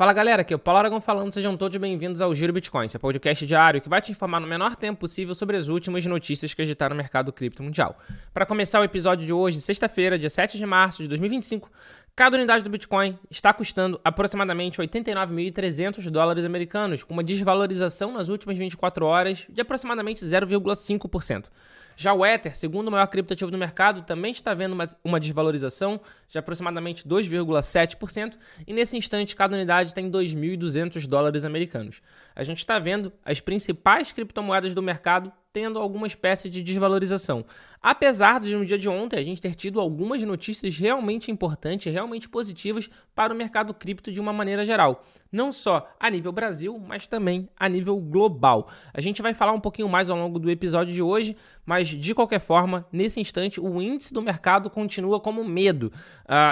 Fala galera, aqui é o Paulo Aragão falando, sejam todos bem-vindos ao Giro Bitcoin, seu podcast diário que vai te informar no menor tempo possível sobre as últimas notícias que agitaram o mercado cripto mundial. Para começar o episódio de hoje, sexta-feira, dia 7 de março de 2025, cada unidade do Bitcoin está custando aproximadamente 89.300 dólares americanos, com uma desvalorização nas últimas 24 horas de aproximadamente 0,5%. Já o Ether, segundo o maior criptoativo do mercado, também está vendo uma desvalorização de aproximadamente 2,7%, e nesse instante cada unidade está em 2.200 dólares americanos. A gente está vendo as principais criptomoedas do mercado tendo alguma espécie de desvalorização. Apesar de no dia de ontem a gente ter tido algumas notícias realmente importantes, realmente positivas para o mercado cripto de uma maneira geral. Não só a nível Brasil, mas também a nível global. A gente vai falar um pouquinho mais ao longo do episódio de hoje, mas de qualquer forma, nesse instante, o índice do mercado continua como medo.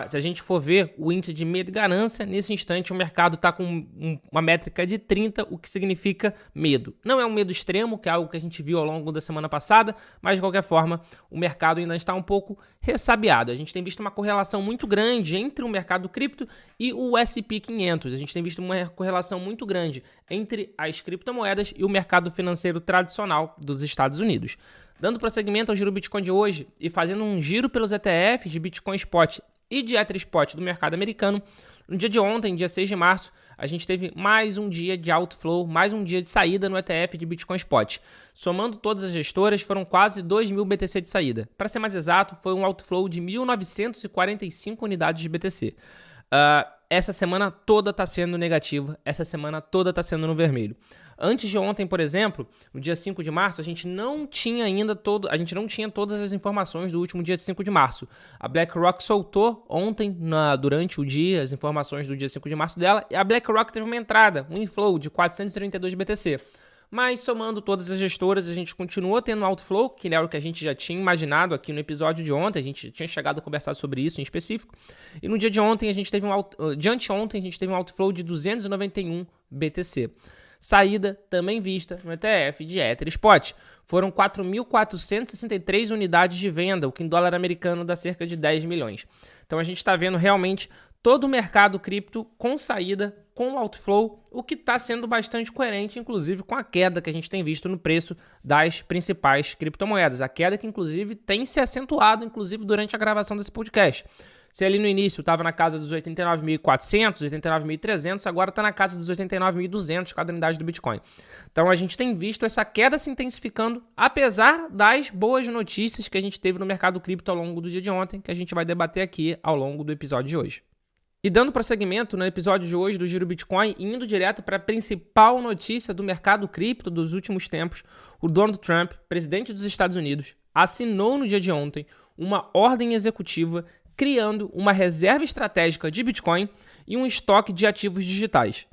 Se a gente for ver o índice de medo e ganância, nesse instante o mercado está com uma métrica de 30, o que significa medo. Não é um medo extremo, que é algo que a gente viu ao longo da semana passada, mas de qualquer forma, o mercado ainda está um pouco ressabiado. A gente tem visto uma correlação muito grande entre o mercado cripto e o S&P 500. A gente tem visto uma correlação muito grande entre as criptomoedas e o mercado financeiro tradicional dos Estados Unidos. Dando prosseguimento ao Giro Bitcoin de hoje e fazendo um giro pelos ETFs de Bitcoin Spot e de Ether Spot do mercado americano, no dia de ontem, dia 6 de março, a gente teve mais um dia de outflow, mais um dia de saída no ETF de Bitcoin Spot. Somando todas as gestoras, foram quase 2.000 BTC de saída. Para ser mais exato, foi um outflow de 1.945 unidades de BTC. Essa semana toda está sendo negativa, essa semana toda está sendo no vermelho. Antes de ontem, por exemplo, no dia 5 de março, a gente não tinha todas as informações do último dia 5 de março. A BlackRock soltou ontem, durante o dia, as informações do dia 5 de março dela, e a BlackRock teve uma entrada, um inflow de 432 BTC. Mas somando todas as gestoras, a gente continuou tendo outflow, que era o que a gente já tinha imaginado aqui no episódio de ontem, a gente tinha chegado a conversar sobre isso em específico. E no dia de ontem, a gente teve anteontem, a gente teve um outflow de 291 BTC. Saída também vista no ETF de Ether Spot. Foram 4.463 unidades de venda, o que em dólar americano dá cerca de 10 milhões. Então a gente está vendo realmente todo o mercado cripto com saída, com outflow, o que está sendo bastante coerente, inclusive com a queda que a gente tem visto no preço das principais criptomoedas. A queda que, inclusive, tem se acentuado, inclusive, durante a gravação desse podcast. Se ali no início estava na casa dos 89.400, 89.300, agora está na casa dos 89.200 cada unidade do Bitcoin. Então a gente tem visto essa queda se intensificando, apesar das boas notícias que a gente teve no mercado cripto ao longo do dia de ontem, que a gente vai debater aqui ao longo do episódio de hoje. E dando prosseguimento no episódio de hoje do Giro Bitcoin, indo direto para a principal notícia do mercado cripto dos últimos tempos, o Donald Trump, presidente dos Estados Unidos, assinou no dia de ontem uma ordem executiva criando uma reserva estratégica de Bitcoin e um estoque de ativos digitais.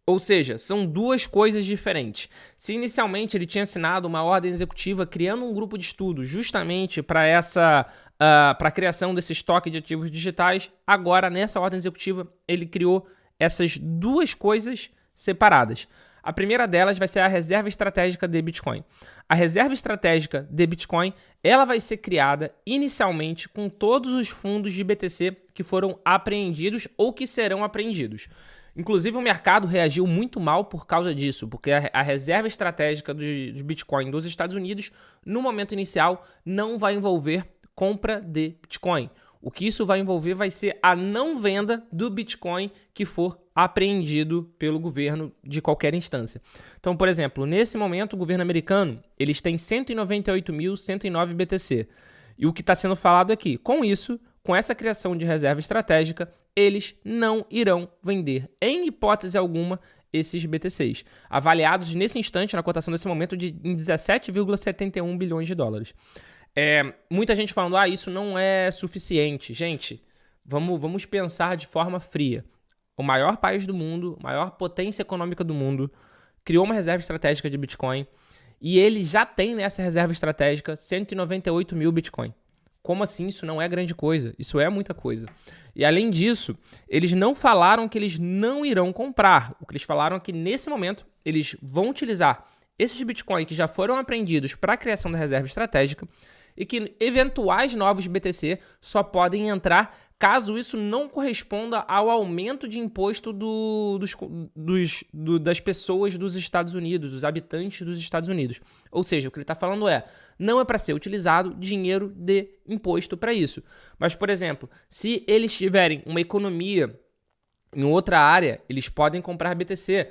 Ou seja, são duas coisas diferentes. Se inicialmente ele tinha assinado uma ordem executiva criando um grupo de estudo justamente para a criação desse estoque de ativos digitais, agora nessa ordem executiva ele criou essas duas coisas separadas. A primeira delas vai ser a reserva estratégica de Bitcoin. A reserva estratégica de Bitcoin, ela vai ser criada inicialmente com todos os fundos de BTC que foram apreendidos ou que serão apreendidos. Inclusive o mercado reagiu muito mal por causa disso, porque a reserva estratégica de Bitcoin dos Estados Unidos, no momento inicial, não vai envolver compra de Bitcoin. O que isso vai envolver vai ser a não venda do Bitcoin que for apreendido pelo governo de qualquer instância. Então, por exemplo, nesse momento o governo americano eles têm 198.109 BTC. E o que está sendo falado aqui, com isso, com essa criação de reserva estratégica, eles não irão vender, em hipótese alguma, esses BTCs, avaliados nesse instante, na cotação desse momento, em 17,71 bilhões de dólares. Muita gente falando, isso não é suficiente. Gente, vamos pensar de forma fria. O maior país do mundo, a maior potência econômica do mundo, criou uma reserva estratégica de Bitcoin e ele já tem nessa reserva estratégica 198 mil Bitcoin. Como assim? Isso não é grande coisa. Isso é muita coisa. E além disso, eles não falaram que eles não irão comprar. O que eles falaram é que nesse momento eles vão utilizar esses Bitcoin que já foram apreendidos para a criação da reserva estratégica e que eventuais novos BTC só podem entrar caso isso não corresponda ao aumento de imposto das pessoas dos Estados Unidos, dos habitantes dos Estados Unidos. Ou seja, o que ele está falando não é para ser utilizado dinheiro de imposto para isso. Mas, por exemplo, se eles tiverem uma economia em outra área, eles podem comprar BTC.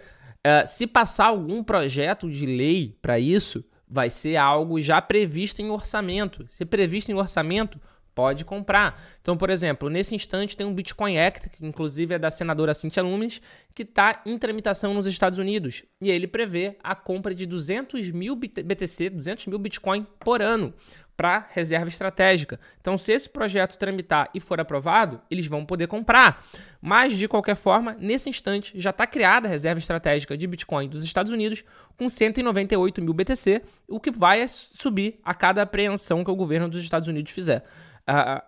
Se passar algum projeto de lei para isso, vai ser algo já previsto em orçamento. Se previsto em orçamento, pode comprar. Então, por exemplo, nesse instante tem um Bitcoin Act, que inclusive é da senadora Cynthia Lummis, que está em tramitação nos Estados Unidos. E ele prevê a compra de 200 mil BTC, 200 mil Bitcoin por ano para reserva estratégica. Então, se esse projeto tramitar e for aprovado, eles vão poder comprar. Mas, de qualquer forma, nesse instante já está criada a reserva estratégica de Bitcoin dos Estados Unidos com 198 mil BTC, o que vai subir a cada apreensão que o governo dos Estados Unidos fizer.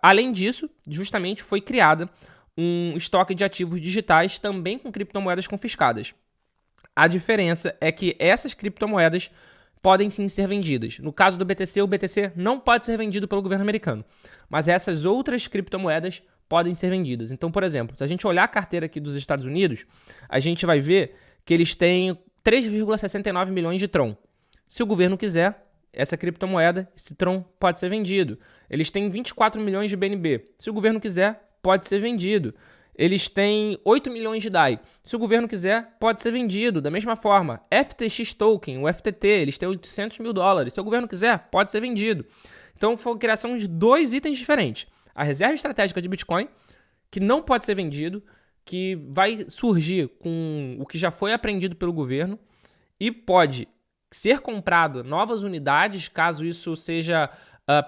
Além disso, justamente foi criada um estoque de ativos digitais também com criptomoedas confiscadas. A diferença é que essas criptomoedas podem sim ser vendidas. No caso do BTC, o BTC não pode ser vendido pelo governo americano, mas essas outras criptomoedas podem ser vendidas. Então, por exemplo, se a gente olhar a carteira aqui dos Estados Unidos, a gente vai ver que eles têm 3,69 milhões de Tron. Se o governo quiser, essa criptomoeda, esse Tron, pode ser vendido. Eles têm 24 milhões de BNB. Se o governo quiser, pode ser vendido. Eles têm 8 milhões de DAI. Se o governo quiser, pode ser vendido. Da mesma forma, FTX Token, o FTT, eles têm 800 mil dólares. Se o governo quiser, pode ser vendido. Então, foi a criação de dois itens diferentes. A reserva estratégica de Bitcoin, que não pode ser vendido, que vai surgir com o que já foi apreendido pelo governo e pode ser comprado novas unidades, caso isso seja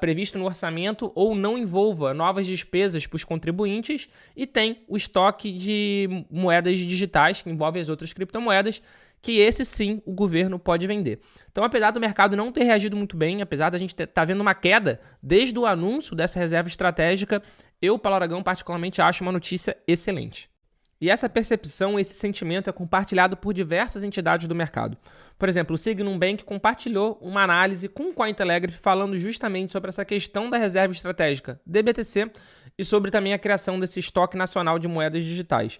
previsto no orçamento ou não envolva novas despesas para os contribuintes, e tem o estoque de moedas digitais, que envolve as outras criptomoedas, que esse sim o governo pode vender. Então, apesar do mercado não ter reagido muito bem, apesar da gente estar vendo uma queda desde o anúncio dessa reserva estratégica, eu, Paulo Aragão, particularmente acho uma notícia excelente. E essa percepção, esse sentimento é compartilhado por diversas entidades do mercado. Por exemplo, o Sygnum Bank compartilhou uma análise com o Cointelegraph falando justamente sobre essa questão da reserva estratégica de BTC e sobre também a criação desse estoque nacional de moedas digitais.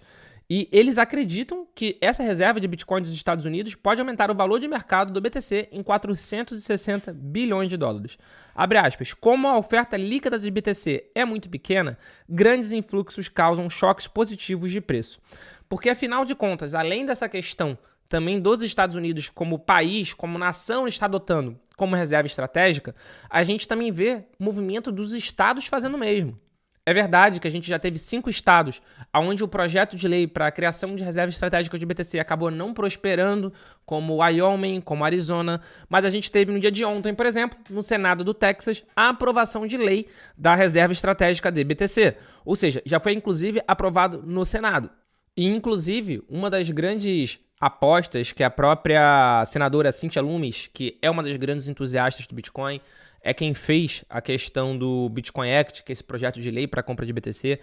E eles acreditam que essa reserva de Bitcoin dos Estados Unidos pode aumentar o valor de mercado do BTC em 460 bilhões de dólares. Abre aspas, como a oferta líquida de BTC é muito pequena, grandes influxos causam choques positivos de preço. Porque, afinal de contas, além dessa questão também dos Estados Unidos como país, como nação está adotando como reserva estratégica, a gente também vê o movimento dos estados fazendo o mesmo. É verdade que a gente já teve 5 estados onde o projeto de lei para a criação de reserva estratégica de BTC acabou não prosperando, como Wyoming, como Arizona, mas a gente teve no dia de ontem, por exemplo, no Senado do Texas, a aprovação de lei da reserva estratégica de BTC. Ou seja, já foi inclusive aprovado no Senado. E inclusive, uma das grandes apostas que a própria senadora Cynthia Lummis, que é uma das grandes entusiastas do Bitcoin, é quem fez a questão do Bitcoin Act, que é esse projeto de lei para a compra de BTC,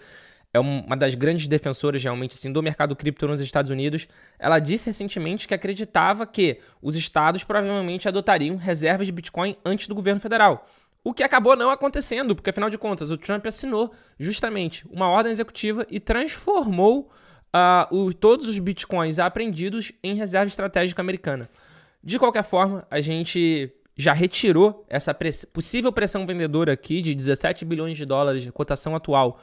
é uma das grandes defensoras realmente assim, do mercado cripto nos Estados Unidos. Ela disse recentemente que acreditava que os estados provavelmente adotariam reservas de Bitcoin antes do governo federal. O que acabou não acontecendo, porque afinal de contas o Trump assinou justamente uma ordem executiva e transformou todos os Bitcoins apreendidos em reserva estratégica americana. De qualquer forma, a gente já retirou essa possível pressão vendedora aqui de 17 bilhões de dólares de cotação atual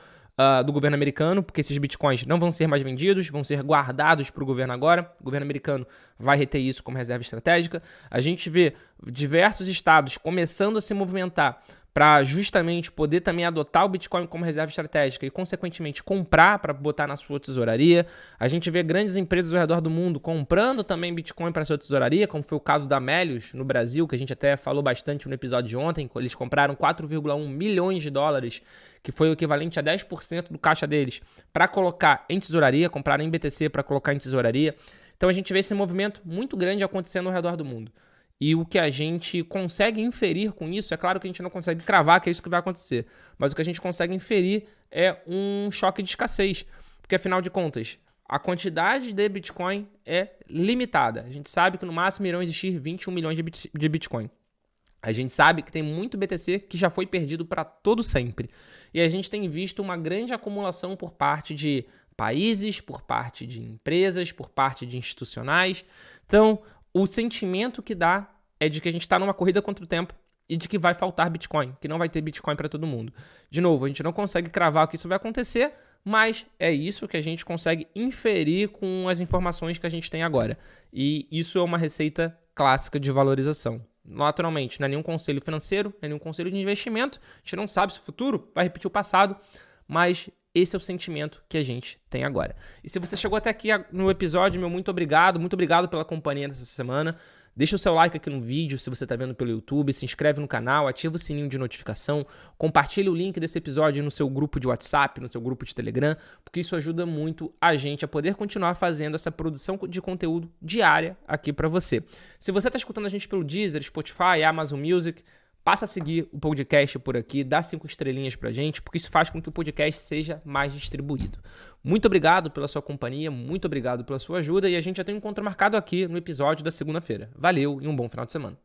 do governo americano, porque esses bitcoins não vão ser mais vendidos, vão ser guardados para o governo agora. O governo americano vai reter isso como reserva estratégica. A gente vê diversos estados começando a se movimentar para justamente poder também adotar o Bitcoin como reserva estratégica e, consequentemente, comprar para botar na sua tesouraria. A gente vê grandes empresas ao redor do mundo comprando também Bitcoin para sua tesouraria, como foi o caso da Melius no Brasil, que a gente até falou bastante no episódio de ontem. Eles compraram 4,1 milhões de dólares, que foi o equivalente a 10% do caixa deles, para colocar em tesouraria, compraram em BTC para colocar em tesouraria. Então a gente vê esse movimento muito grande acontecendo ao redor do mundo. E o que a gente consegue inferir com isso, é claro que a gente não consegue cravar que é isso que vai acontecer, mas o que a gente consegue inferir é um choque de escassez, porque afinal de contas, a quantidade de Bitcoin é limitada. A gente sabe que no máximo irão existir 21 milhões de Bitcoin. A gente sabe que tem muito BTC que já foi perdido para todo sempre. E a gente tem visto uma grande acumulação por parte de países, por parte de empresas, por parte de institucionais. Então, o sentimento que dá é de que a gente está numa corrida contra o tempo e de que vai faltar Bitcoin, que não vai ter Bitcoin para todo mundo. De novo, a gente não consegue cravar que isso vai acontecer, mas é isso que a gente consegue inferir com as informações que a gente tem agora. E isso é uma receita clássica de valorização. Naturalmente, não é nenhum conselho financeiro, não é nenhum conselho de investimento. A gente não sabe se o futuro vai repetir o passado, mas esse é o sentimento que a gente tem agora. E se você chegou até aqui no episódio, meu muito obrigado pela companhia dessa semana. Deixa o seu like aqui no vídeo se você está vendo pelo YouTube, se inscreve no canal, ativa o sininho de notificação, compartilha o link desse episódio no seu grupo de WhatsApp, no seu grupo de Telegram, porque isso ajuda muito a gente a poder continuar fazendo essa produção de conteúdo diária aqui para você. Se você está escutando a gente pelo Deezer, Spotify, Amazon Music, passa a seguir o podcast por aqui, dá 5 estrelinhas pra gente, porque isso faz com que o podcast seja mais distribuído. Muito obrigado pela sua companhia, muito obrigado pela sua ajuda e a gente já tem um encontro marcado aqui no episódio da segunda-feira. Valeu e um bom final de semana.